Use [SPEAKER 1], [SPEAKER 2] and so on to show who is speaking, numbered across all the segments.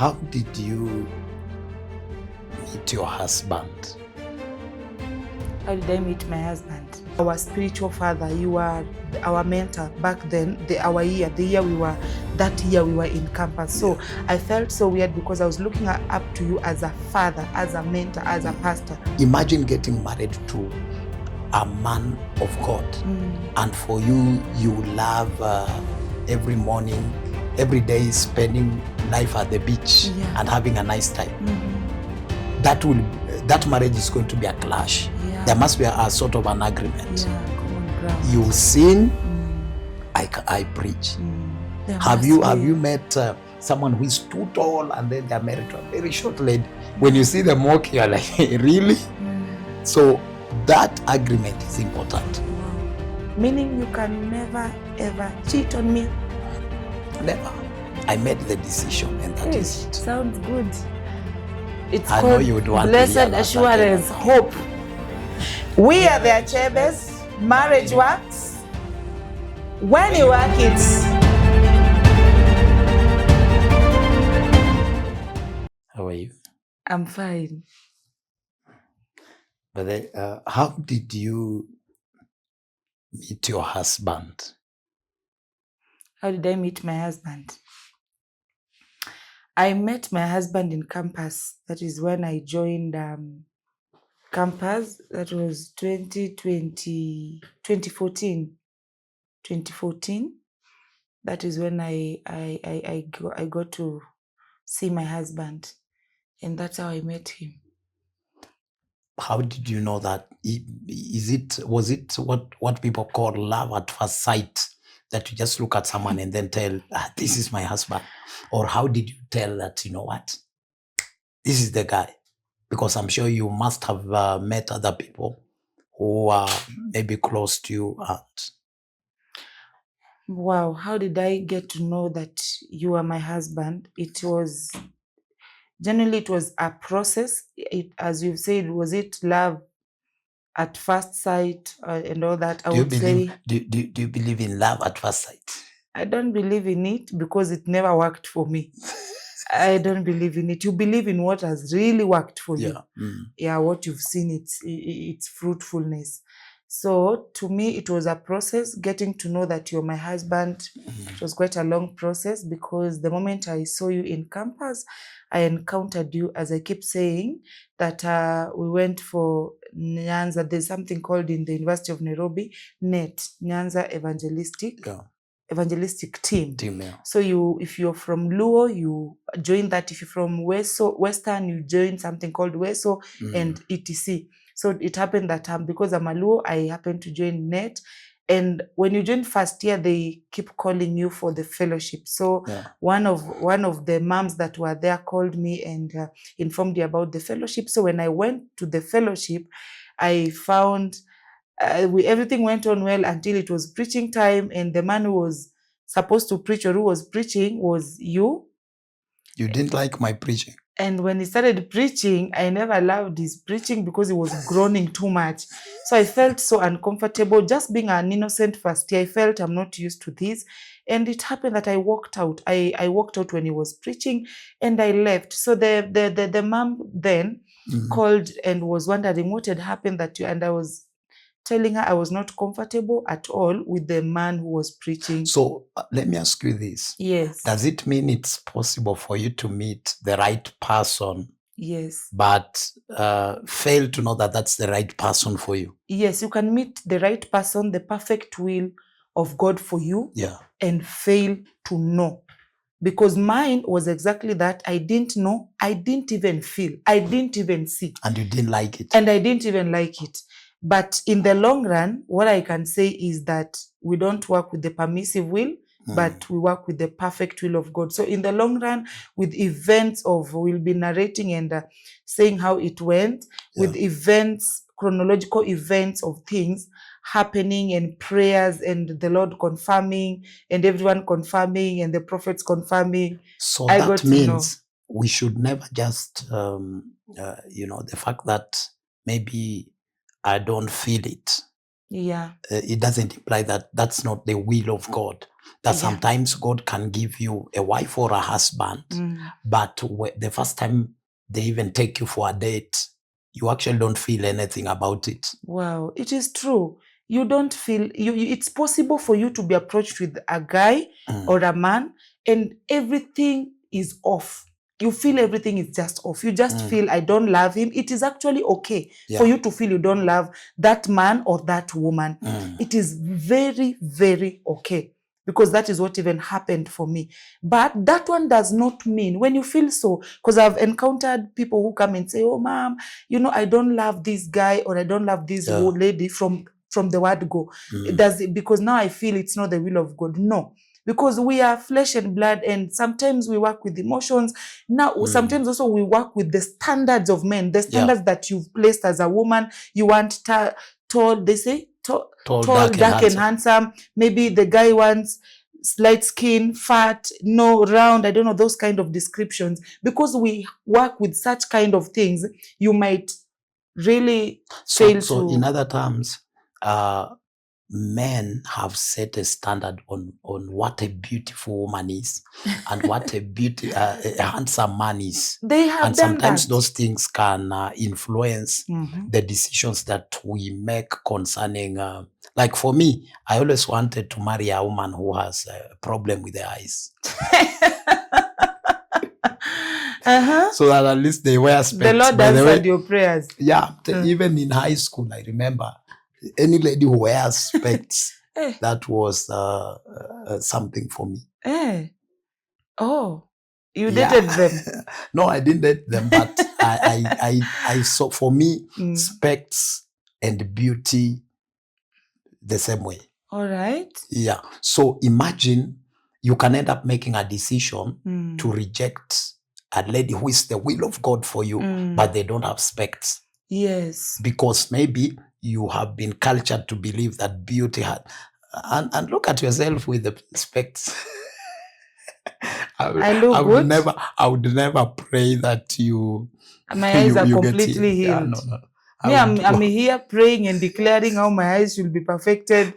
[SPEAKER 1] How did you meet your husband?
[SPEAKER 2] How did I meet my husband? Our spiritual father, you were our mentor back then, the year we were in campus. So I felt so weird because I was looking up to you as a father, as a mentor, as a pastor.
[SPEAKER 1] Imagine getting married to a man of God, and for you, you love every morning, every day spending life at the beach and having a nice time. That marriage is going to be a clash. There must be a sort of an agreement.
[SPEAKER 2] Common ground.
[SPEAKER 1] You sing, I preach. Have you met someone who is too tall and then they're married to a very short lady? When you see them walk, you're like, really? So that agreement is important.
[SPEAKER 2] Meaning you can never ever cheat on me?
[SPEAKER 1] Never. I made the decision and that is it.
[SPEAKER 2] Sounds good. It's
[SPEAKER 1] I
[SPEAKER 2] called
[SPEAKER 1] know you would want
[SPEAKER 2] blessed
[SPEAKER 1] to hear that
[SPEAKER 2] assurance,
[SPEAKER 1] again.
[SPEAKER 2] hope. We are the Achebes. Marriage works when you work it.
[SPEAKER 1] How are you?
[SPEAKER 2] I'm fine.
[SPEAKER 1] But then, how did you meet your husband?
[SPEAKER 2] How did I meet my husband? I met my husband in campus. That is when I joined campus. That was 2014. That is when I got to see my husband, and that's how I met him.
[SPEAKER 1] How did you know that? Was it what people call love at first sight? That you just look at someone and then tell, this is my husband? Or how did you tell that, you know what, this is the guy? Because I'm sure you must have met other people who are maybe close to you.
[SPEAKER 2] Wow, how did I get to know that you are my husband? It was a process. As you've said, was it love at first sight and all that?
[SPEAKER 1] Do you believe in love at first sight?
[SPEAKER 2] I don't believe in it because it never worked for me. I don't believe in it. You believe in what has really worked for you. What you've seen, its fruitfulness. So to me, it was a process getting to know that you're my husband. It was quite a long process because the moment I saw you in campus, I encountered you, as I keep saying, that we went for Nyanza. There's something called in the University of Nairobi, NET, Nyanza Evangelistic team. So if you're from Luo, you join that. If you're from Western, you join something called Weso and etc. So it happened that because I'm a Luo, I happened to join NET. And when you join first year, they keep calling you for the fellowship. So one of the moms that were there called me and informed me about the fellowship. So when I went to the fellowship, I found everything went on well until it was preaching time, and the man who was supposed to preach or who was preaching was you.
[SPEAKER 1] You didn't like my preaching?
[SPEAKER 2] And when he started preaching, I never loved his preaching because he was groaning too much. So I felt so uncomfortable. Just being an innocent first year, I felt I'm not used to this. And it happened that I walked out. I walked out when he was preaching and I left. So the mom then called and was wondering what had happened and I was telling her I was not comfortable at all with the man who was preaching.
[SPEAKER 1] So let me ask you this.
[SPEAKER 2] Yes.
[SPEAKER 1] Does it mean it's possible for you to meet the right person?
[SPEAKER 2] Yes.
[SPEAKER 1] But fail to know that that's the right person for you?
[SPEAKER 2] Yes, you can meet the right person, the perfect will of God for you, and fail to know. Because mine was exactly that. I didn't know, I didn't even feel, I didn't even see.
[SPEAKER 1] And you didn't like it?
[SPEAKER 2] And I didn't even like it. But in the long run, what I can say is that we don't work with the permissive will, but we work with the perfect will of God. So in the long run, with events we'll be narrating and saying how it went, with events, chronological events of things happening and prayers and the Lord confirming and everyone confirming and the prophets confirming.
[SPEAKER 1] So that means we should never just, the fact that maybe I don't feel it.
[SPEAKER 2] Yeah.
[SPEAKER 1] It doesn't imply that that's not the will of God. that
[SPEAKER 2] Yeah.
[SPEAKER 1] sometimes God can give you a wife or a husband, but the first time they even take you for a date, you actually don't feel anything about it.
[SPEAKER 2] Wow, it is true. You don't feel it's possible for you to be approached with a guy or a man and everything is off. You feel everything is just off. You just feel I don't love him. It is actually okay for you to feel you don't love that man or that woman. It is very, very okay, because that is what even happened for me. But that one does not mean when you feel so, because I've encountered people who come and say, oh, mom, you know, I don't love this guy or I don't love this lady from the word go. Does it, because now I feel it's not the will of God. No, because we are flesh and blood, and sometimes we work with emotions. Now, sometimes also we work with the standards of men, the standards that you've placed as a woman. You want tall, they say, tall, dark and handsome. Maybe the guy wants light skin, fat, no, round, I don't know, those kind of descriptions. Because we work with such kind of things, you might really fail to...
[SPEAKER 1] So in other terms, men have set a standard on what a beautiful woman is and what a handsome man is.
[SPEAKER 2] They have
[SPEAKER 1] and
[SPEAKER 2] done
[SPEAKER 1] sometimes
[SPEAKER 2] that.
[SPEAKER 1] those things can influence the decisions that we make concerning, like for me, I always wanted to marry a woman who has a problem with the eyes. So that at least they wear specs.
[SPEAKER 2] The Lord answered your prayers.
[SPEAKER 1] Yeah, even in high school, I remember any lady who wears specs, that was something for me.
[SPEAKER 2] Oh, you dated them?
[SPEAKER 1] No, I didn't date them, but I saw, for me, specs and beauty the same way.
[SPEAKER 2] All right.
[SPEAKER 1] Yeah. So imagine you can end up making a decision to reject a lady who is the will of God for you, but they don't have specs.
[SPEAKER 2] Yes.
[SPEAKER 1] Because maybe you have been cultured to believe that beauty had, and look at yourself with the specs. I would never pray that you...
[SPEAKER 2] My eyes are completely healed.
[SPEAKER 1] No.
[SPEAKER 2] I'm here praying and declaring how my eyes should be perfected,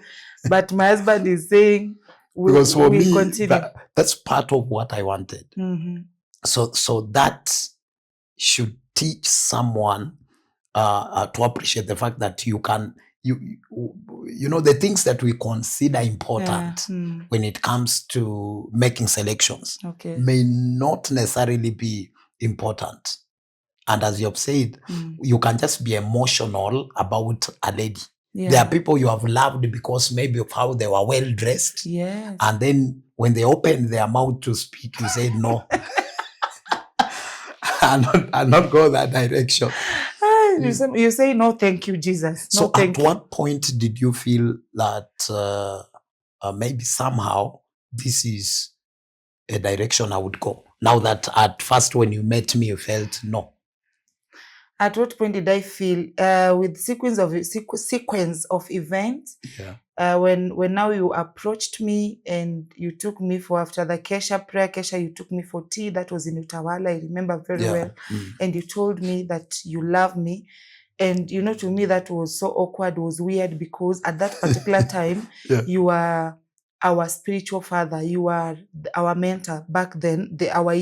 [SPEAKER 2] but my husband is saying
[SPEAKER 1] because for me,
[SPEAKER 2] continue.
[SPEAKER 1] That's part of what I wanted. So that should teach someone to appreciate the fact that you can, you know, the things that we consider important when it comes to making selections may not necessarily be important. And as you have said, you can just be emotional about a lady. There are people you have loved because maybe of how they were well dressed.
[SPEAKER 2] Yes.
[SPEAKER 1] And then when they open their mouth to speak, you say no. and not go that direction.
[SPEAKER 2] You say no, thank you, Jesus. No,
[SPEAKER 1] so at what point did you feel that maybe somehow this is a direction I would go? Now that at first when you met me, you felt no.
[SPEAKER 2] At what point did I feel with sequence of events? When now you approached me and you took me for, after the Kesha prayer, you took me for tea. That was in Utawala, I remember very well. And you told me that you love me. And, you know, to me, that was so awkward, was weird, because at that particular time, you were our spiritual father. You were our mentor back then, that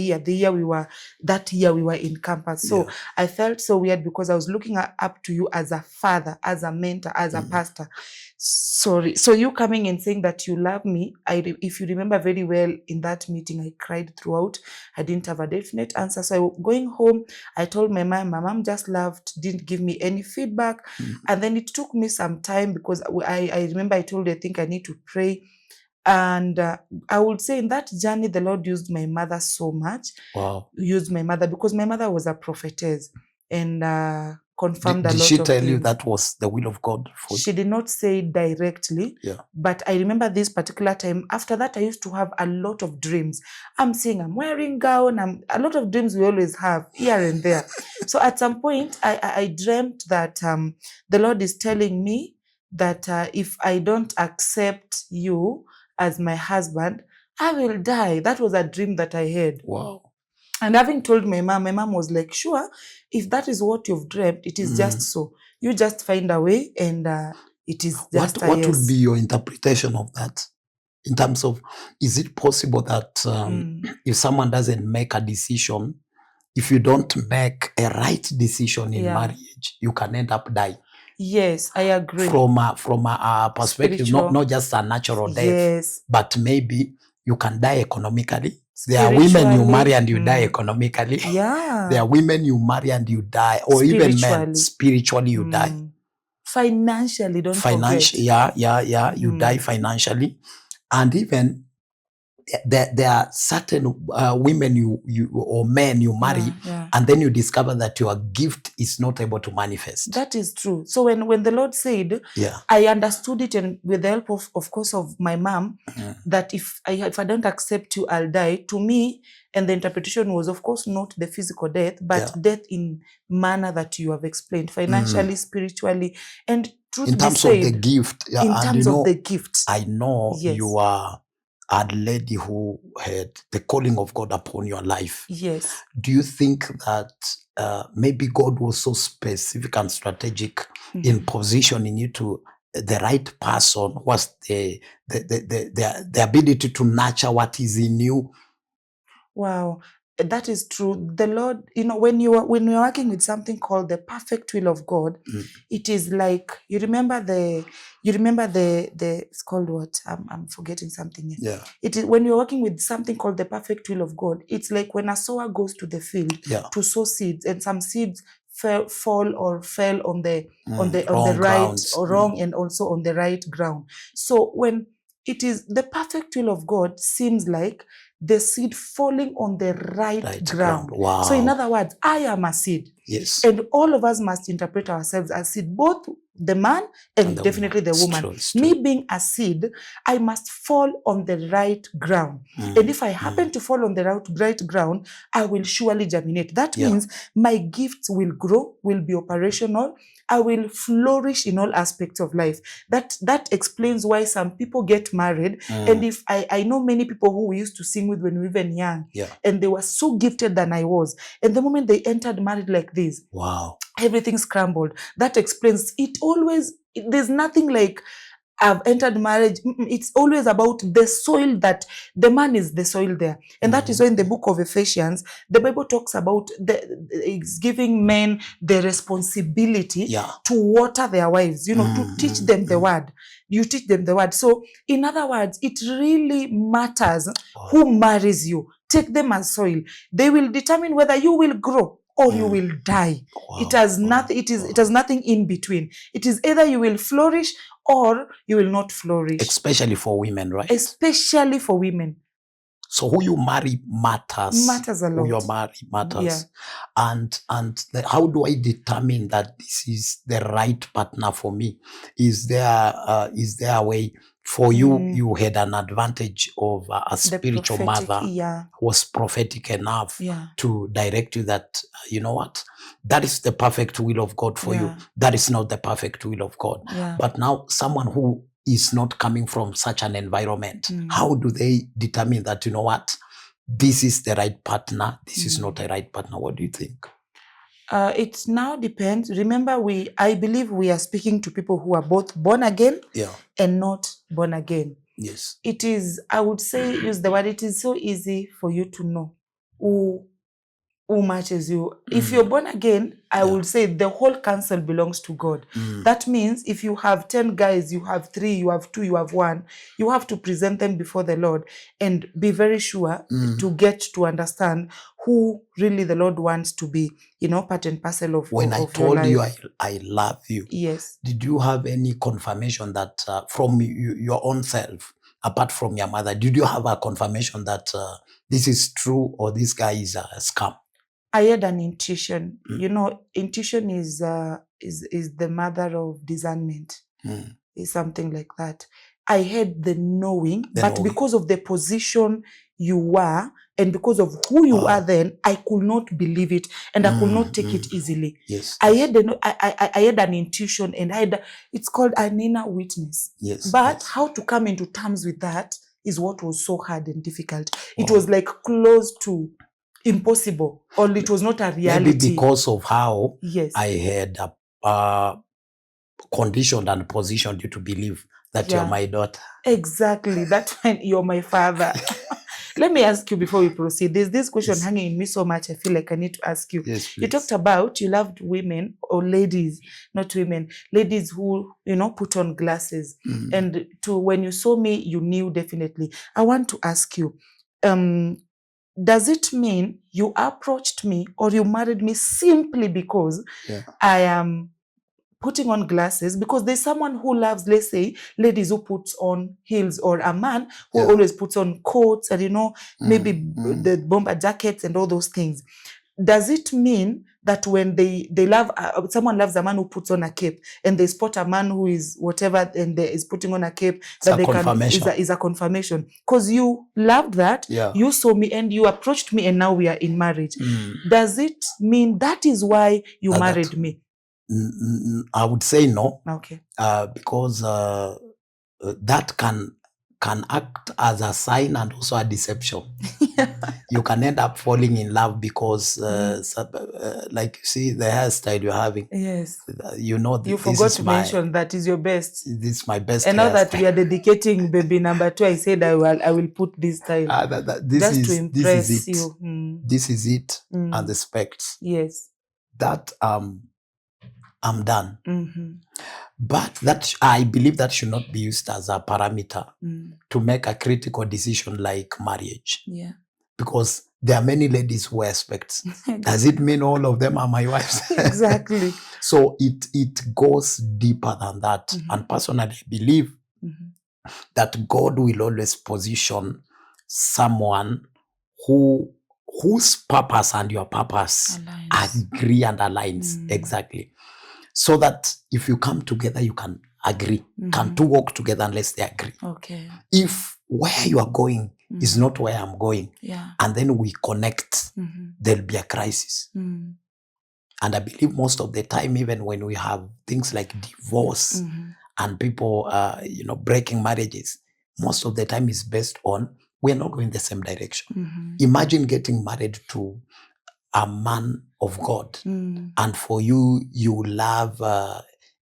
[SPEAKER 2] year we were in campus. So I felt so weird because I was looking up to you as a father, as a mentor, as a pastor. Sorry. So you coming and saying that you love me, if you remember very well, in that meeting, I cried throughout. I didn't have a definite answer. So going home, I told my mom just laughed, didn't give me any feedback. And then it took me some time, because I remember I told you, I think I need to pray. And I would say in that journey, the Lord used my mother so much.
[SPEAKER 1] Wow.
[SPEAKER 2] Used my mother, because my mother was a prophetess and confirmed a lot of things.
[SPEAKER 1] Did she tell you that was the will of God for you?
[SPEAKER 2] She did not say it directly, but I remember this particular time. After that, I used to have a lot of dreams. I'm saying I'm wearing gown. A lot of dreams we always have here and there. So at some point, I dreamt that the Lord is telling me that if I don't accept you as my husband, I will die. That was a dream that I had.
[SPEAKER 1] Wow.
[SPEAKER 2] And having told my mom was like, sure, if that is what you've dreamt, it is just so. You just find a way, and it is just
[SPEAKER 1] What would be your interpretation of that in terms of, is it possible that if someone doesn't make a decision, if you don't make a right decision in marriage, you can end up dying?
[SPEAKER 2] Yes, I agree.
[SPEAKER 1] From a perspective,
[SPEAKER 2] Spiritual.
[SPEAKER 1] not just a natural death,
[SPEAKER 2] Yes,
[SPEAKER 1] but maybe you can die economically. There are women you marry and you die economically.
[SPEAKER 2] Yeah.
[SPEAKER 1] There are women you marry and you die, or even men, spiritually you die.
[SPEAKER 2] Financially, don't forget.
[SPEAKER 1] Yeah, you die financially. And even there are certain women you or men you marry, and then you discover that your gift is not able to manifest.
[SPEAKER 2] That is true. So when the Lord said, I understood it, and with the help of course of my mom, that if I don't accept you, I'll die. To me, and the interpretation was, of course, not the physical death, but death in manner that you have explained, financially, spiritually, and truth
[SPEAKER 1] in terms
[SPEAKER 2] be said,
[SPEAKER 1] of the gift.
[SPEAKER 2] In terms of the gift,
[SPEAKER 1] I know you are a lady who had the calling of God upon your life.
[SPEAKER 2] Yes.
[SPEAKER 1] Do you think that maybe God was so specific and strategic in positioning you to the right person? Was the ability to nurture what is in you?
[SPEAKER 2] Wow, that is true. The Lord, when you're working with something called the perfect will of God, it is like, you remember the it's called what? I'm forgetting something here.
[SPEAKER 1] Yeah.
[SPEAKER 2] It is when you're working with something called the perfect will of God. It's like when a sower goes to the field to sow seeds, and some seeds fell on the right or wrong, and also on the right ground. So when it is the perfect will of God, seems like the seed falling on the right ground.
[SPEAKER 1] Wow.
[SPEAKER 2] So in other words, I am a seed.
[SPEAKER 1] Yes.
[SPEAKER 2] And all of us must interpret ourselves as seed, both the man and definitely the woman.
[SPEAKER 1] It's true.
[SPEAKER 2] Me being a seed, I must fall on the right ground. And if I happen to fall on the right ground, I will surely germinate. That means my gifts will grow, will be operational. I will flourish in all aspects of life. That explains why some people get married. And if I know many people who we used to sing with when we were even young, and they were so gifted than I was. And the moment they entered married like this,
[SPEAKER 1] wow,
[SPEAKER 2] everything scrambled. That explains it. There's nothing like I've entered marriage. It's always about the soil, that the man is the soil there. And that is why in the book of Ephesians, the Bible talks about it's giving men the responsibility to water their wives, to teach them the word. You teach them the word. So in other words, it really matters who marries you. Take them as soil. They will determine whether you will grow or you will die. It has nothing. It has nothing in between. It is either you will flourish or you will not flourish.
[SPEAKER 1] Especially for women, right?
[SPEAKER 2] Especially for women.
[SPEAKER 1] So who you marry matters.
[SPEAKER 2] Matters a lot.
[SPEAKER 1] Who you marry matters. And how do I determine that this is the right partner for me? Is there a way for you? You had an advantage of a spiritual mother who was prophetic enough to direct you that, you know what? That is the perfect will of God for you. That is not the perfect will of God. But now someone who is not coming from such an environment, how do they determine that, you know what, this is the right partner, this is not the right partner? What do you think?
[SPEAKER 2] It now depends. Remember, I believe we are speaking to people who are both born again and not born again.
[SPEAKER 1] Yes.
[SPEAKER 2] It is, I would say, use the word, it is so easy for you to know who matches you. If you're born again, I would say the whole counsel belongs to God. That means if you have 10 guys, you have 3, you have 2, you have 1, you have to present them before the Lord and be very sure to get to understand who really the Lord wants to be, part and parcel of
[SPEAKER 1] when
[SPEAKER 2] of
[SPEAKER 1] I told
[SPEAKER 2] your
[SPEAKER 1] life. I love you.
[SPEAKER 2] Yes.
[SPEAKER 1] Did you have any confirmation that from your own self, apart from your mother, did you have a confirmation that this is true or this guy is a scam?
[SPEAKER 2] I had an intuition. Intuition is the mother of discernment. Is something like that. I had the knowing, because of the position you were and because of who you are then, I could not believe it and I could not take it easily.
[SPEAKER 1] Yes.
[SPEAKER 2] I had an intuition and it's called an inner witness.
[SPEAKER 1] Yes.
[SPEAKER 2] But how to come into terms with that is what was so hard and difficult. It was like close to impossible, or it was not a reality.
[SPEAKER 1] Maybe because of how I had conditioned and positioned you to believe that
[SPEAKER 2] Yeah.
[SPEAKER 1] you're my daughter.
[SPEAKER 2] Exactly. That's when you're my father. Let me ask you before we proceed. There's this question
[SPEAKER 1] Yes.
[SPEAKER 2] hanging in me so much. I feel like I need to ask you.
[SPEAKER 1] Yes,
[SPEAKER 2] You
[SPEAKER 1] please.
[SPEAKER 2] talked about you loved women or ladies, not women, ladies who, put on glasses. And when you saw me, you knew definitely. I want to ask you, does it mean you approached me or you married me simply because I am putting on glasses? Because there's someone who loves, let's say, ladies who puts on heels, or a man who always puts on coats and, maybe the bomber jackets and all those things. Does it mean that when they love, someone loves a man who puts on a cape, and they spot a man who is whatever and they is putting on a cape, that they
[SPEAKER 1] confirmation.
[SPEAKER 2] is a confirmation? Because you loved that, you saw me and you approached me, and now we are in marriage. Does it mean that is why you married me?
[SPEAKER 1] I would say no.
[SPEAKER 2] Okay.
[SPEAKER 1] Because that can act as a sign and also a deception. You can end up falling in love because, like, you see the hairstyle you're having.
[SPEAKER 2] Yes.
[SPEAKER 1] You
[SPEAKER 2] forgot to mention that is your best.
[SPEAKER 1] This is my best.
[SPEAKER 2] And now that we are dedicating baby number 2, I said I will put this style to impress you.
[SPEAKER 1] This is it, and the specs.
[SPEAKER 2] Yes.
[SPEAKER 1] That I'm done. But that, I believe, that should not be used as a parameter to make a critical decision like marriage.
[SPEAKER 2] Yeah.
[SPEAKER 1] Because there are many ladies who expect. Does it mean all of them are my wives?
[SPEAKER 2] Exactly.
[SPEAKER 1] So it goes deeper than that. And personally, I believe that God will always position someone whose purpose and your purpose agree and aligns. Exactly. So that if you come together, you can agree. Can two walk together unless they agree?
[SPEAKER 2] Okay.
[SPEAKER 1] If where you are going is not where I'm going, and then we connect, there'll be a crisis. And I believe most of the time, even when we have things like divorce and people, breaking marriages, most of the time is based on we're not going the same direction. Imagine getting married to a man of God, and for you love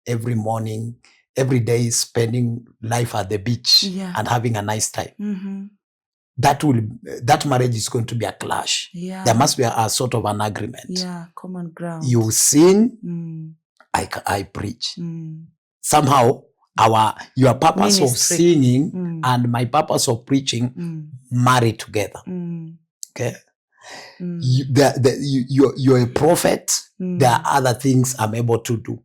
[SPEAKER 1] every morning, every day, spending life at the beach and having a nice time. That marriage is going to be a clash. There must be a sort of an agreement.
[SPEAKER 2] Common ground.
[SPEAKER 1] You sing, I preach. Somehow your purpose of singing and my purpose of preaching marry together. Okay. You're a prophet. There are other things I'm able to do.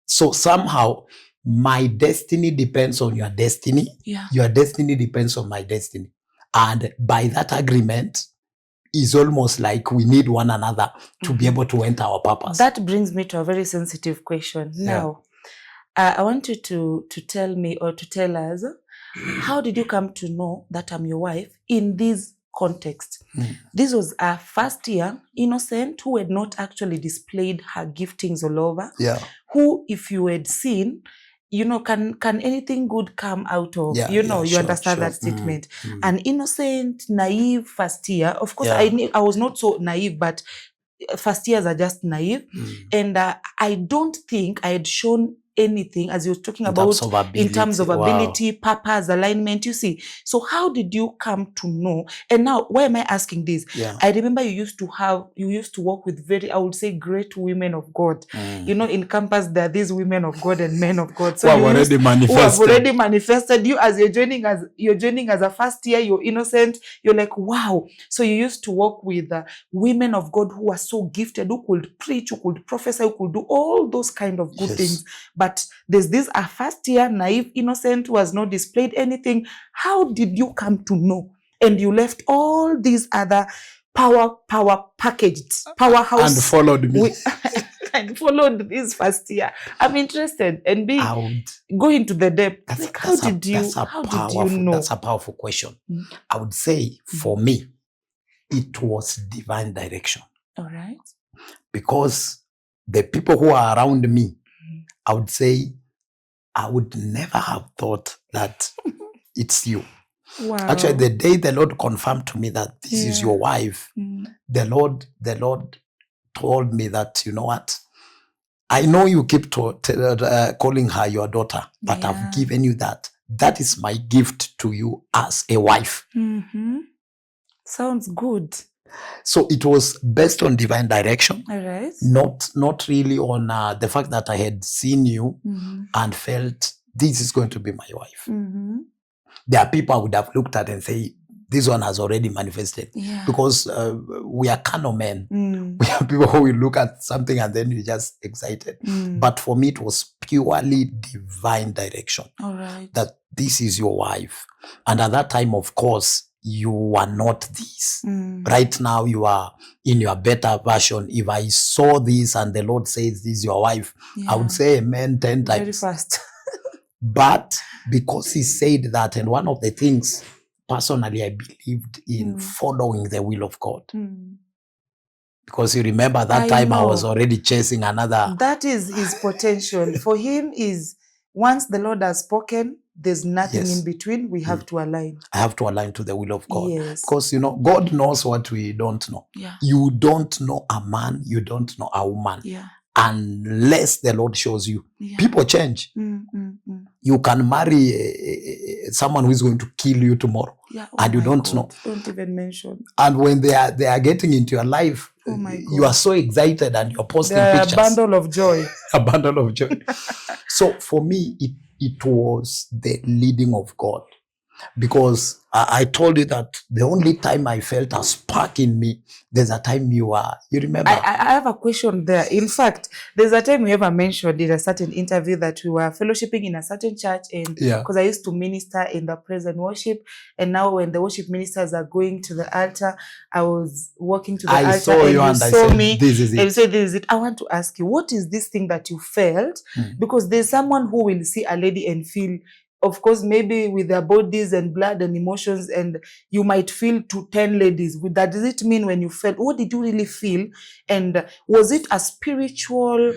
[SPEAKER 1] So somehow my destiny depends on your destiny. Your destiny depends on my destiny. And by that agreement is almost like we need one another to be able to enter our purpose.
[SPEAKER 2] That brings me to a very sensitive question. Now, I want you to tell me, or to tell us, how did you come to know that I'm your wife in this context? This was a first year innocent who had not actually displayed her giftings all over. Who, if you had seen, can anything good come out of, you understand that statement. An innocent, naive first year. Of course, I was not so naive, but first years are just naive. And I don't think I had shown anything, as you were talking about, in terms of ability, purpose, alignment, you see. So how did you come to know? And now, why am I asking this? I remember you used to work with very, I would say, great women of God. In campus, there are these women of God and men of God. So
[SPEAKER 1] who have
[SPEAKER 2] already manifested. You, as you're joining as a first year, you're innocent, you're like, wow. So you used to work with women of God who are so gifted, who could preach, who could prophesy, who could do all those kind of good things. But there's this a first year naive innocent who has not displayed anything. How did you come to know? And you left all these other power packaged powerhouse
[SPEAKER 1] and followed me.
[SPEAKER 2] And followed this first year. I'm interested and go into the depth. How did you know?
[SPEAKER 1] That's a powerful question. I would say for me, it was divine direction.
[SPEAKER 2] All right.
[SPEAKER 1] Because the people who are around me, I would say I would never have thought that it's you.
[SPEAKER 2] Wow.
[SPEAKER 1] Actually, the day the Lord confirmed to me that this is your wife, the Lord told me that, you know what, I know you keep calling her your daughter, but I've given you that. That is my gift to you as a wife.
[SPEAKER 2] Sounds good.
[SPEAKER 1] So it was based on divine direction.
[SPEAKER 2] All right.
[SPEAKER 1] Not really on the fact that I had seen you and felt this is going to be my wife. There are people I would have looked at and say, this one has already manifested.
[SPEAKER 2] Yeah.
[SPEAKER 1] Because we are carnal men. We are people who will look at something and then you're just excited. But for me, it was purely divine direction.
[SPEAKER 2] All right.
[SPEAKER 1] That this is your wife. And at that time, of course, you are not this. Right now, you are in your better version. If I saw this and the Lord says this is your wife, I would say amen 10 times.
[SPEAKER 2] Very fast.
[SPEAKER 1] But because he said that, and one of the things, personally, I believed in following the will of God. Because you remember that time I was already chasing another.
[SPEAKER 2] That is his potential. For him is, once the Lord has spoken, there's nothing in between. We have to align.
[SPEAKER 1] I have to align to the will of God.
[SPEAKER 2] Yes.
[SPEAKER 1] Because, God knows what we don't know.
[SPEAKER 2] Yeah.
[SPEAKER 1] You don't know a man. You don't know a woman.
[SPEAKER 2] Yeah.
[SPEAKER 1] Unless the Lord shows you. Yeah. People change. You can marry someone who is going to kill you tomorrow.
[SPEAKER 2] Yeah.
[SPEAKER 1] And you don't know.
[SPEAKER 2] Don't even mention.
[SPEAKER 1] And when they are getting into your life, you are so excited and you're posting pictures.
[SPEAKER 2] A bundle of joy.
[SPEAKER 1] A bundle of joy. So for me, it was the leading of God. Because I told you that the only time I felt a spark in me, there's a time you remember?
[SPEAKER 2] I have a question there. In fact, there's a time we ever mentioned in a certain interview that we were fellowshipping in a certain church, and because I used to minister in the praise and worship, and now when the worship ministers are going to the altar, I was walking to the altar
[SPEAKER 1] saw
[SPEAKER 2] and
[SPEAKER 1] you
[SPEAKER 2] saw me.
[SPEAKER 1] This is it.
[SPEAKER 2] And you said, this is it. I want to ask you, what is this thing that you felt? Because there's someone who will see a lady and feel, of course, maybe with their bodies and blood and emotions, and you might feel to 10 ladies. That does it mean when you felt? What did you really feel? And was it a spiritual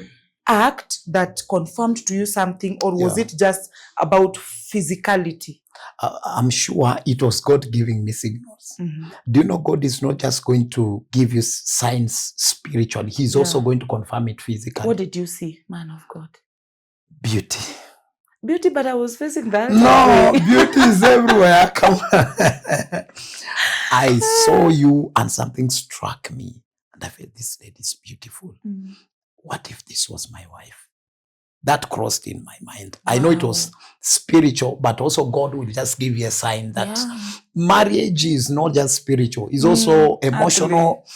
[SPEAKER 2] act that confirmed to you something, or was it just about physicality?
[SPEAKER 1] I'm sure it was God giving me signals. Do you know God is not just going to give you signs spiritually. He's also going to confirm it physically.
[SPEAKER 2] What did you see, man of God?
[SPEAKER 1] Beauty.
[SPEAKER 2] Beauty, but I was facing that.
[SPEAKER 1] No, beauty is everywhere. Come on. I saw you and something struck me. And I felt this lady is beautiful. What if this was my wife? That crossed in my mind. Wow. I know it was spiritual, but also God will just give you a sign that marriage is not just spiritual. It's also emotional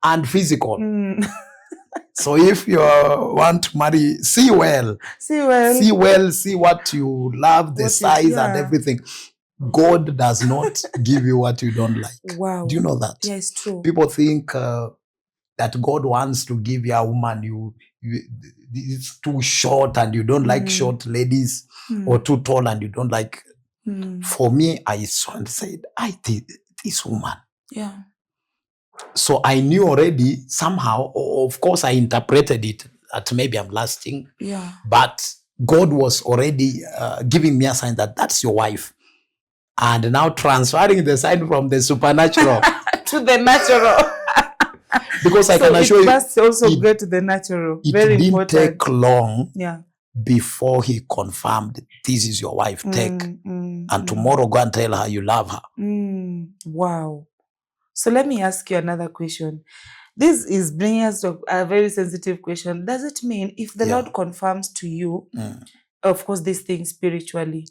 [SPEAKER 1] and physical. So if you want to marry, see well, see what you love, the size and everything. God does not give you what you don't like.
[SPEAKER 2] Wow.
[SPEAKER 1] Do you know that?
[SPEAKER 2] Yeah, it's true.
[SPEAKER 1] People think that God wants to give you a woman, it's too short and you don't like short ladies, or too tall and you don't like. For me, I saw and said, I did this woman.
[SPEAKER 2] Yeah.
[SPEAKER 1] So I knew already somehow, of course, I interpreted it that maybe I'm lasting.
[SPEAKER 2] Yeah.
[SPEAKER 1] But God was already giving me a sign that that's your wife. And now transferring the sign from the supernatural
[SPEAKER 2] to the natural.
[SPEAKER 1] Because I can assure you,
[SPEAKER 2] it must also get to the natural.
[SPEAKER 1] It
[SPEAKER 2] Very
[SPEAKER 1] didn't
[SPEAKER 2] important.
[SPEAKER 1] take long before he confirmed, this is your wife, take. And tomorrow go and tell her you love her.
[SPEAKER 2] Wow. So let me ask you another question. This is bringing us to a very sensitive question. Does it mean if the Lord confirms to you, of course, these things spiritually,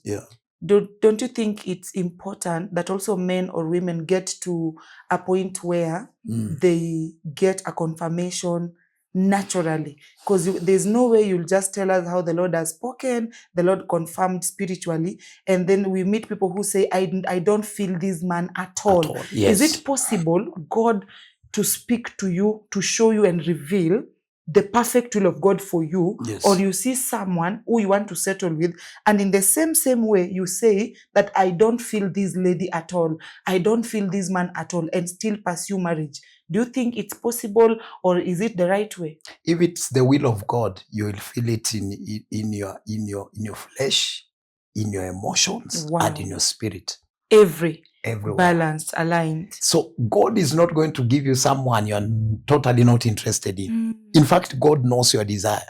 [SPEAKER 2] don't you think it's important that also men or women get to a point where they get a confirmation naturally? Because there's no way you'll just tell us how the Lord has spoken, the Lord confirmed spiritually, and then we meet people who say, I don't feel this man at all.
[SPEAKER 1] Yes.
[SPEAKER 2] Is it possible God to speak to you, to show you and reveal the perfect will of God for you, or you see someone who you want to settle with, and in the same way you say that I don't feel this lady at all, I don't feel this man at all, and still pursue marriage? Do you think it's possible, or is it the right way?
[SPEAKER 1] If it's the will of God, you will feel it in your flesh, in your emotions, and in your spirit. Everywhere.
[SPEAKER 2] Balanced, aligned.
[SPEAKER 1] So God is not going to give you someone you're totally not interested in. In fact, God knows your desire.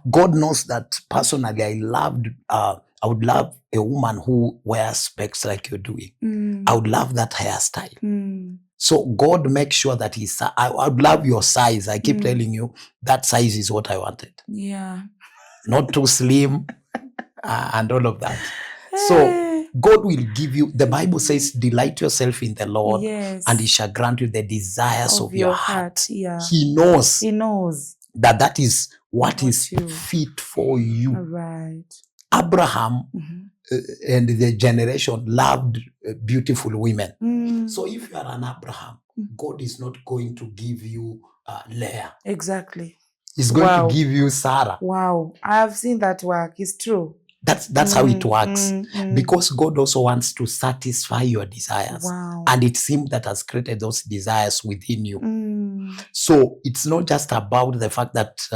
[SPEAKER 1] God knows that personally I would love a woman who wears specs like you're doing. I would love that hairstyle. So God makes sure that I would love your size. I keep telling you that size is what I wanted.
[SPEAKER 2] Yeah.
[SPEAKER 1] Not too slim and all of that. So God will give you, the Bible says, delight yourself in the Lord,
[SPEAKER 2] Yes.
[SPEAKER 1] and he shall grant you the desires of your heart.
[SPEAKER 2] Yeah.
[SPEAKER 1] He knows
[SPEAKER 2] He knows
[SPEAKER 1] that is what is
[SPEAKER 2] you.
[SPEAKER 1] fit for you.
[SPEAKER 2] Right.
[SPEAKER 1] Abraham and the generation loved beautiful women. So if you are an Abraham, God is not going to give you Leah.
[SPEAKER 2] Exactly.
[SPEAKER 1] He's going to give you Sarah.
[SPEAKER 2] Wow. I have seen that work. It's true.
[SPEAKER 1] That's how it works. Because God also wants to satisfy your desires.
[SPEAKER 2] Wow.
[SPEAKER 1] And it's him that has created those desires within you. So it's not just about the fact that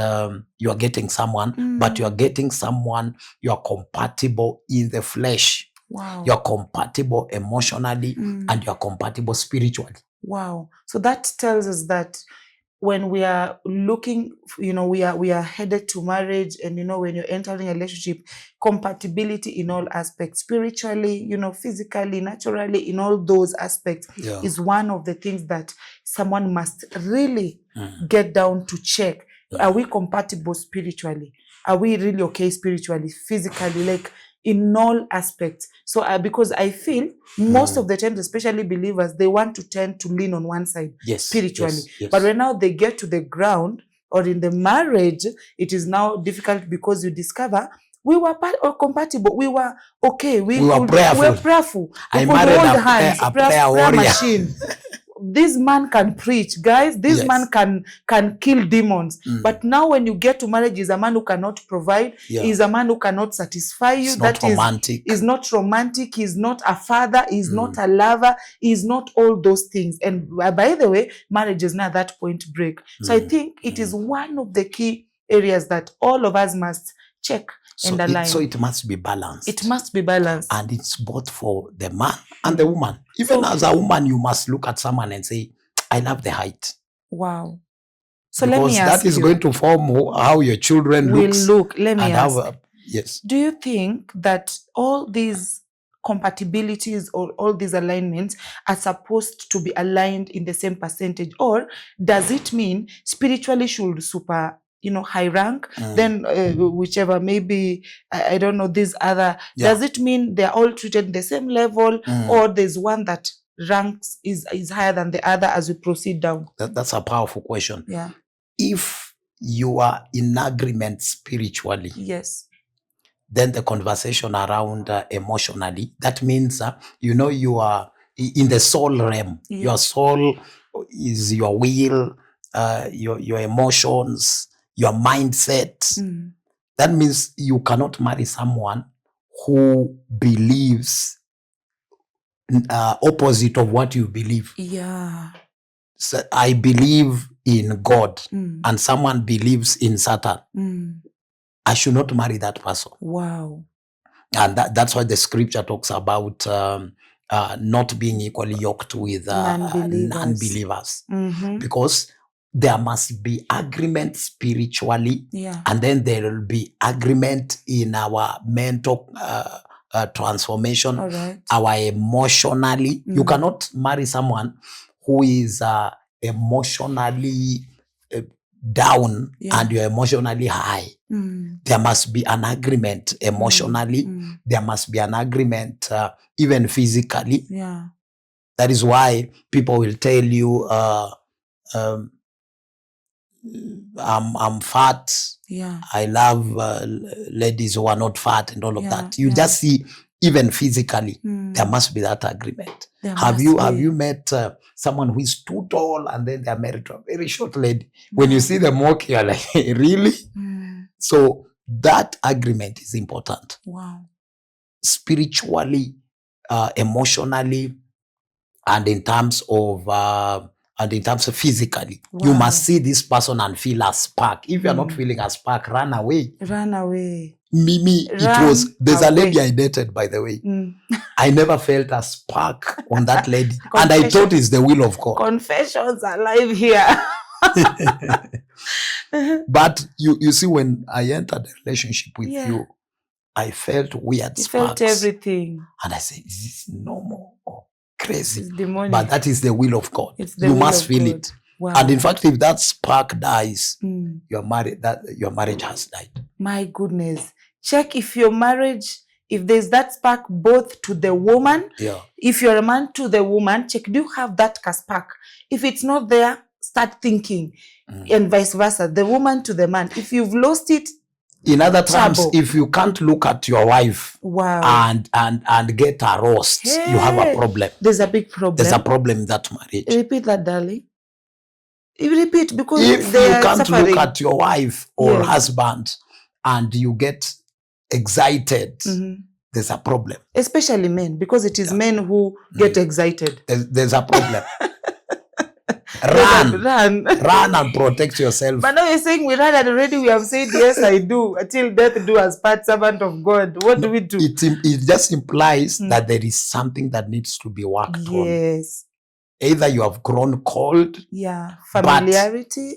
[SPEAKER 1] you are getting someone, but you are getting someone you are compatible in the flesh.
[SPEAKER 2] Wow.
[SPEAKER 1] You're compatible emotionally and you're compatible spiritually.
[SPEAKER 2] Wow. So that tells us that when we are looking, we are headed to marriage, and when you're entering a relationship, compatibility in all aspects, spiritually, physically, naturally, in all those aspects, is one of the things that someone must really get down to check. Are we compatible spiritually? Are we really okay spiritually, physically, like in all aspects? So because I feel most of the times, especially believers, they want to tend to lean on one side spiritually. But when now they get to the ground or in the marriage, it is now difficult because you discover we were compatible. We were okay. We were prayerful.
[SPEAKER 1] I married
[SPEAKER 2] hold hands,
[SPEAKER 1] a prayer warrior.
[SPEAKER 2] Machine. This man can preach, guys. This man can kill demons. But now when you get to marriage, he's a man who cannot provide. He's a man who cannot satisfy you.
[SPEAKER 1] That
[SPEAKER 2] is not romantic. He's not a father. He's not a lover. He's not all those things. And by the way, marriage is now at that point break. So I think it is one of the key areas that all of us must check and align.
[SPEAKER 1] So it must be balanced.
[SPEAKER 2] It must be balanced.
[SPEAKER 1] And it's both for the man and the woman. Even as a woman, you must look at someone and say, I love the height.
[SPEAKER 2] Wow. So
[SPEAKER 1] because
[SPEAKER 2] let me ask
[SPEAKER 1] that is going to form how your children
[SPEAKER 2] will look. Let me ask.
[SPEAKER 1] Yes.
[SPEAKER 2] Do you think that all these compatibilities or all these alignments are supposed to be aligned in the same percentage? Or does it mean spiritually should super high rank, then whichever, maybe I don't know, this other, does it mean they're all treated the same level, or there's one that ranks is higher than the other as we proceed down?
[SPEAKER 1] That's a powerful question.
[SPEAKER 2] Yeah.
[SPEAKER 1] If you are in agreement spiritually,
[SPEAKER 2] yes,
[SPEAKER 1] then the conversation around emotionally, that means you are in the soul realm. Your soul is your will, your emotions, your mindset. That means you cannot marry someone who believes opposite of what you believe.
[SPEAKER 2] Yeah.
[SPEAKER 1] So I believe in God and someone believes in Satan. I should not marry that person.
[SPEAKER 2] Wow.
[SPEAKER 1] And that's why the scripture talks about not being equally yoked with non-believers. Because there must be agreement spiritually, and then there will be agreement in our mental transformation, our emotionally. You cannot marry someone who is emotionally down and you're emotionally high. There must be an agreement emotionally. There must be an agreement even physically. That is why people will tell you, I'm fat. I love ladies who are not fat and all of that. You just see, even physically, there must be that agreement. Have you met someone who is too tall and then they're married to a very short lady? When you see them walk, you're like, really? So that agreement is important.
[SPEAKER 2] Wow.
[SPEAKER 1] Spiritually, emotionally, and in terms of physically. You must see this person and feel a spark. If you're not feeling a spark, run away.
[SPEAKER 2] Run away.
[SPEAKER 1] There's a lady I dated, by the way. I never felt a spark on that lady. And I thought it's the will of God.
[SPEAKER 2] Confessions are live here.
[SPEAKER 1] But you see, when I entered a relationship with
[SPEAKER 2] Yeah.
[SPEAKER 1] you, I felt weird
[SPEAKER 2] You felt
[SPEAKER 1] sparks.
[SPEAKER 2] everything.
[SPEAKER 1] And I said, is this normal or crazy?
[SPEAKER 2] It's demonic.
[SPEAKER 1] But that is the will of God.
[SPEAKER 2] It's the
[SPEAKER 1] You
[SPEAKER 2] will
[SPEAKER 1] must
[SPEAKER 2] of
[SPEAKER 1] feel
[SPEAKER 2] God.
[SPEAKER 1] it.
[SPEAKER 2] Wow.
[SPEAKER 1] And in fact, if that spark dies,
[SPEAKER 2] Mm.
[SPEAKER 1] you're married, that your marriage has died.
[SPEAKER 2] My goodness. Check if your marriage, if there's that spark both to the woman,
[SPEAKER 1] Yeah.
[SPEAKER 2] if you're a man to the woman, check, do you have that spark? If it's not there, start thinking. And vice versa, the woman to the man. If you've lost it,
[SPEAKER 1] in other terms,
[SPEAKER 2] trouble.
[SPEAKER 1] if you can't look at your wife
[SPEAKER 2] Wow.
[SPEAKER 1] and get a roast,
[SPEAKER 2] Hey,
[SPEAKER 1] you have a problem.
[SPEAKER 2] There's a big problem.
[SPEAKER 1] There's a problem in that marriage.
[SPEAKER 2] Repeat that, darling. You repeat, because
[SPEAKER 1] if
[SPEAKER 2] they
[SPEAKER 1] you
[SPEAKER 2] are
[SPEAKER 1] can't
[SPEAKER 2] suffering.
[SPEAKER 1] look at your wife or
[SPEAKER 2] Yes.
[SPEAKER 1] husband and you get excited,
[SPEAKER 2] Mhm.
[SPEAKER 1] there's a problem.
[SPEAKER 2] Especially men, because it is men who get excited.
[SPEAKER 1] There's a problem. Run and protect yourself.
[SPEAKER 2] But now you're saying we ran and already we have said yes, I do, until death do us part, servant of God. What do we do?
[SPEAKER 1] It just implies that there is something that needs to be worked on.
[SPEAKER 2] Yes.
[SPEAKER 1] Either you have grown cold.
[SPEAKER 2] Yeah. Familiarity.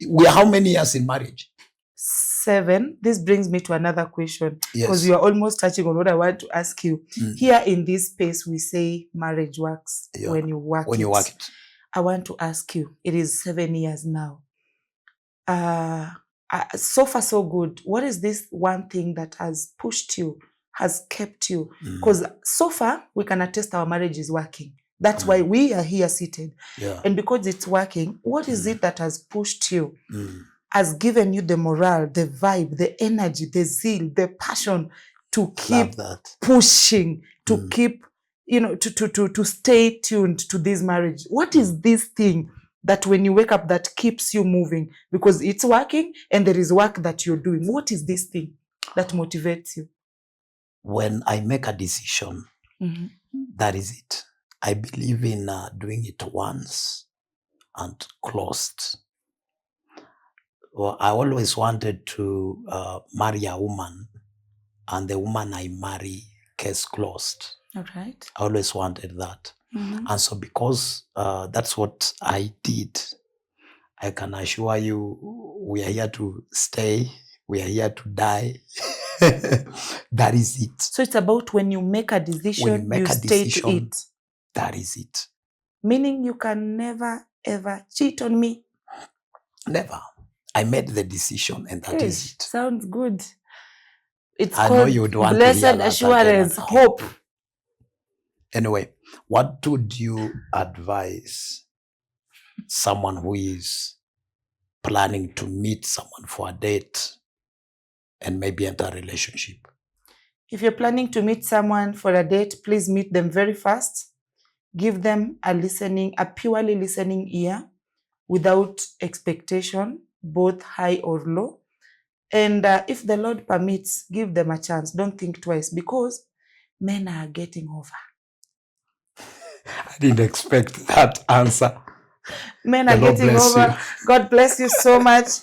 [SPEAKER 1] We are how many years in marriage?
[SPEAKER 2] 7. This brings me to another question, because
[SPEAKER 1] Yes.
[SPEAKER 2] you are almost touching on what I want to ask you. Here in this space, we say marriage works when you work it. I want to ask you, it is 7 years now. So far, so good. What is this one thing that has pushed you, has kept you? Because so far, we can attest our marriage is working. That's why we are here seated.
[SPEAKER 1] Yeah.
[SPEAKER 2] And because it's working, what is it that has pushed you, has given you the morale, the vibe, the energy, the zeal, the passion to keep pushing, to keep, to stay tuned to this marriage? What is this thing that when you wake up that keeps you moving? Because it's working and there is work that you're doing. What is this thing that motivates you?
[SPEAKER 1] When I make a decision, that is it. I believe in doing it once and closed. Well, I always wanted to marry a woman, and the woman I marry, case closed.
[SPEAKER 2] All right.
[SPEAKER 1] I always wanted that. And so because that's what I did, I can assure you we are here to stay. We are here to die. That is it.
[SPEAKER 2] So it's about when you make a decision, you stay to it.
[SPEAKER 1] That is it.
[SPEAKER 2] Meaning you can never, ever cheat on me.
[SPEAKER 1] Never. I made the decision and that is it.
[SPEAKER 2] Sounds good. It's
[SPEAKER 1] I
[SPEAKER 2] called
[SPEAKER 1] know you would want
[SPEAKER 2] blessed
[SPEAKER 1] to hear that
[SPEAKER 2] assurance, hope.
[SPEAKER 1] Anyway, what would you advise someone who is planning to meet someone for a date and maybe enter a relationship?
[SPEAKER 2] If you're planning to meet someone for a date, please meet them very fast. Give them a purely listening ear without expectation, both high or low. And if the Lord permits, give them a chance. Don't think twice, because men are getting over.
[SPEAKER 1] I didn't expect that answer.
[SPEAKER 2] Men are getting over. God bless you so much.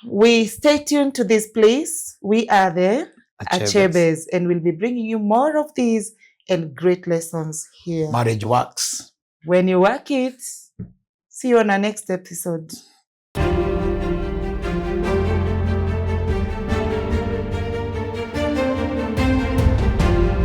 [SPEAKER 2] We stay tuned to this place. We are the Achebes, and we'll be bringing you more of these and great lessons here.
[SPEAKER 1] Marriage works
[SPEAKER 2] When you work it. See you on our next episode.